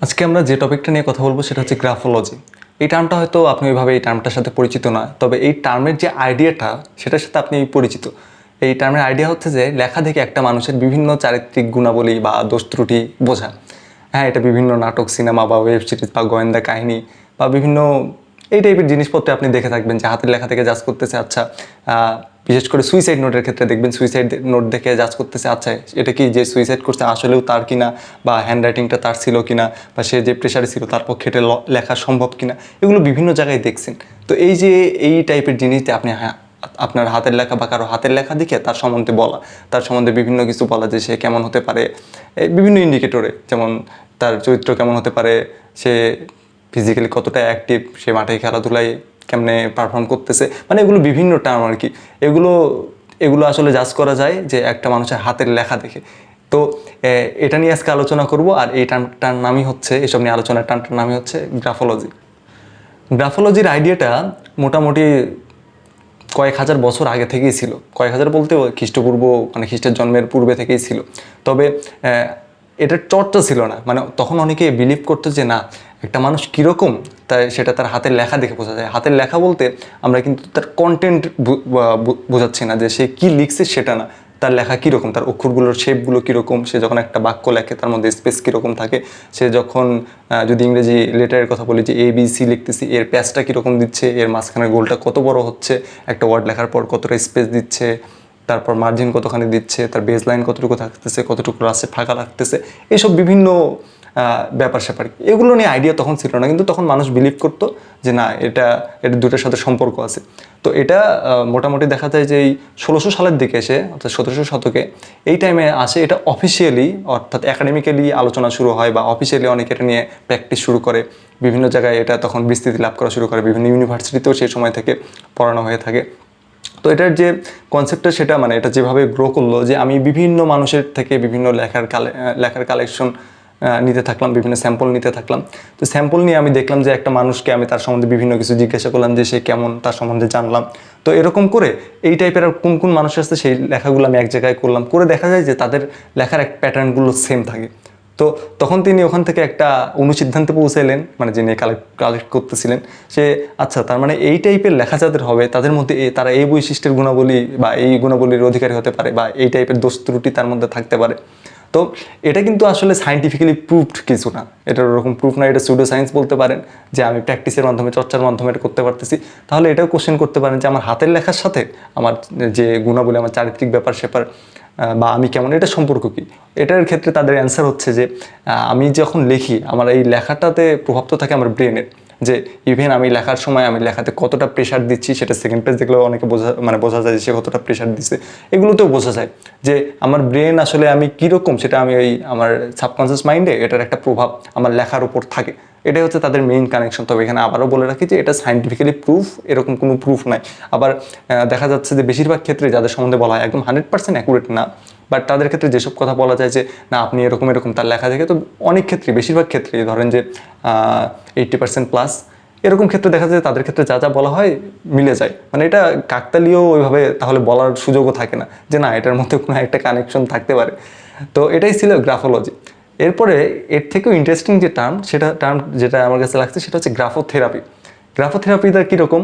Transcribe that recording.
আজকে আমরা যে টপিকটা নিয়ে কথা বলবো সেটা হচ্ছে গ্রাফোলজি। এই টার্মটা হয়তো আপনি ওইভাবে এই টার্মটার সাথে পরিচিত নয়, তবে এই টার্মের যে আইডিয়াটা সেটার সাথে আপনি পরিচিত। এই টার্মের আইডিয়া হচ্ছে যে লেখা থেকে একটা মানুষের বিভিন্ন চারিত্রিক গুণাবলী বা দোষ ত্রুটি বোঝা। হ্যাঁ, এটা বিভিন্ন নাটক, সিনেমা বা ওয়েব সিরিজ বা গোয়েন্দা কাহিনী বা বিভিন্ন এই টাইপের জিনিসপত্র আপনি দেখে থাকবেন যে হাতের লেখা থেকে জাজ করতেছে। আচ্ছা, বিশেষ করে সুইসাইড নোটের ক্ষেত্রে দেখবেন সুইসাইড নোট দেখে জাজ করতেছে, আচ্ছা এটা কি যে সুইসাইড করছে আসলেও তার কিনা, বা হ্যান্ড রাইটিংটা তার ছিল কিনা, বা সে যে প্রেশারে ছিল তার পক্ষে এটা লেখা সম্ভব কিনা, এগুলো বিভিন্ন জায়গায় দেখছেন। তো এই যে এই টাইপের জিনিস যে আপনি আপনার হাতের লেখা বা কারো হাতের লেখা দেখে তার সম্বন্ধে বলা, তার সম্বন্ধে বিভিন্ন কিছু বলা যে সে কেমন হতে পারে, বিভিন্ন ইন্ডিকেটরে, যেমন তার চরিত্র কেমন হতে পারে, সে ফিজিক্যালি কতটা অ্যাক্টিভ, সে মাঠে খেলাধুলায় কেমনে পারফর্ম করতেছে, মানে এগুলো বিভিন্ন টার্ম আর কি। এগুলো এগুলো আসলে জাজ করা যায় যে একটা মানুষের হাতের লেখা দেখে। তো এটা নিয়ে আজকে আলোচনা করব, আর এই টার্মটার নামই হচ্ছে, এসব নিয়ে আলোচনার টার্মটার নামই হচ্ছে গ্রাফোলজি। গ্রাফোলজির আইডিয়াটা মোটামুটি কয়েক হাজার বছর আগে থেকেই ছিল। কয়েক হাজার বলতে খ্রিস্টপূর্ব, মানে খ্রিস্টের জন্মের পূর্বে থেকেই ছিল। তবে এটার চর্চা ছিল না, মানে তখন অনেকে বিলিভ করতো যে না, একটা মানুষ কীরকম তাই সেটা তার হাতের লেখা দেখে বোঝা যায়। হাতের লেখা বলতে আমরা কিন্তু তার কন্টেন্ট বোঝাচ্ছি না, যে সে কী লিখছে সেটা না, তার লেখা কীরকম, তার অক্ষরগুলোর শেপগুলো কীরকম, সে যখন একটা বাক্য লেখে তার মধ্যে স্পেস কীরকম থাকে, সে যখন যদি ইংরেজি লেটারের কথা বলি যে ABC লিখতেছি, এর প্যাচটা কীরকম দিচ্ছে, এর মাঝখানের গোলটা কত বড় হচ্ছে, একটা ওয়ার্ড লেখার পর কতটা স্পেস দিচ্ছে, তারপর মার্জিন কতখানি দিচ্ছে, তার বেস লাইন কতটুকু থাকতেছে, কতটুকু রাস্তে ফাঁকা রাখতেছে, এইসব বিভিন্ন ব্যাপার স্যাপার, এগুলো নিয়ে আইডিয়া তখন ছিল না। কিন্তু তখন মানুষ বিলিভ করতো যে না, এটা দুটোর সাথে সম্পর্ক আছে। তো এটা মোটামুটি দেখা যায় যে এই 1600 সালের দিকে এসে, অর্থাৎ 1700 শতকে এই টাইমে আসে এটা অফিসিয়ালি, অর্থাৎ একাডেমিক্যালি আলোচনা শুরু হয়, বা অফিসিয়ালি অনেকে এটা নিয়ে প্র্যাকটিস শুরু করে। বিভিন্ন জায়গায় এটা তখন বিস্তৃতি লাভ করা শুরু করে, বিভিন্ন ইউনিভার্সিটিতেও সেই সময় থেকে পড়ানো হয়ে থাকে। তো এটার যে কনসেপ্টটা, সেটা মানে এটা যেভাবে গ্রো করলো, যে আমি বিভিন্ন মানুষের থেকে বিভিন্ন লেখার কালেকশন নিতে থাকলাম, বিভিন্ন স্যাম্পল নিতে থাকলাম। তো স্যাম্পল নিয়ে আমি দেখলাম যে একটা মানুষকে আমি তার সম্বন্ধে বিভিন্ন কিছু জিজ্ঞাসা করলাম, যে সে কেমন, তার সম্বন্ধে জানলাম। তো এরকম করে এই টাইপের আর কোন কোন মানুষ আছে সেই লেখাগুলো আমি এক জায়গায় করলাম, করে দেখা যায় যে তাদের লেখার এক প্যাটার্নগুলো সেম থাকে। তো তখন তিনি ওখান থেকে একটা অনুসিদ্ধান্তে পৌঁছাইলেন, মানে যিনি কালেক্ট করতেছিলেন, সে আচ্ছা তার মানে এই টাইপের লেখা যাদের হবে তাদের মধ্যে তারা এই বৈশিষ্ট্যের গুণাবলী বা এই গুণাবলীর অধিকারী হতে পারে, বা এই টাইপের দোষ ত্রুটি তার মধ্যে থাকতে পারে। তো এটা কিন্তু আসলে সায়েন্টিফিক্যালি প্রুভড কিছু না, এটার ওরকম প্রুফ না, এটা সুডো সায়েন্স বলতে পারেন, যে আমি প্র্যাকটিসের মাধ্যমে, চর্চার মাধ্যমে এটা করতে পারতেছি। তাহলে এটাও কোশ্চেন করতে পারেন যে আমার হাতের লেখার সাথে আমার যে গুণাবলী, আমার চারিত্রিক ব্যাপার স্যাপার, বা আমি কেমন, এটা সম্পর্ক কী? এটার ক্ষেত্রে তাদের অ্যান্সার হচ্ছে যে আমি যখন লিখি, আমার এই লেখাটাতে প্রভাব তো থাকে আমার ব্রেনের, যে ইভেন আমি লেখার সময় আমি লেখাতে কতটা প্রেশার দিচ্ছি, সেটা সেকেন্ড পেজ দেখলেও অনেকে বোঝা যায় যে সে কতটা প্রেশার দিচ্ছে। এগুলোতেও বোঝা যায় যে আমার ব্রেন আসলে আমি কীরকম, সেটা আমি ওই আমার সাবকনসিয়াস মাইন্ডে এটার একটা প্রভাব আমার লেখার উপর থাকে। এটাই হচ্ছে তাদের মেইন কানেকশন। তবে এখানে আবারও বলে রাখি যে এটা সায়েন্টিফিক্যালি প্রুফ, এরকম কোনো প্রুফ নাই। আবার দেখা যাচ্ছে যে বেশিরভাগ ক্ষেত্রে যাদের সম্বন্ধে বলা হয় একদম 100% অ্যাকুরেট না, বাট তাদের ক্ষেত্রে যেসব কথা বলা যায় যে না আপনি এরকম তার লেখা থেকে, তো অনেক ক্ষেত্রে, বেশিরভাগ ক্ষেত্রে ধরেন যে 80% প্লাস, এরকম ক্ষেত্রে দেখা যায় তাদের ক্ষেত্রে যা যা বলা হয় মিলে যায়। মানে এটা কাকতালীয় ওইভাবে তাহলে বলার সুযোগও থাকে না যে না এটার মধ্যে কোনো একটা কানেকশন থাকতে পারে। তো এটাই ছিল গ্রাফোলজি। এরপরে এর থেকেও ইন্টারেস্টিং যে টার্ম যেটা আমার কাছে লাগছে সেটা হচ্ছে গ্রাফোথেরাপি। গ্রাফোথেরাপিটা কীরকম?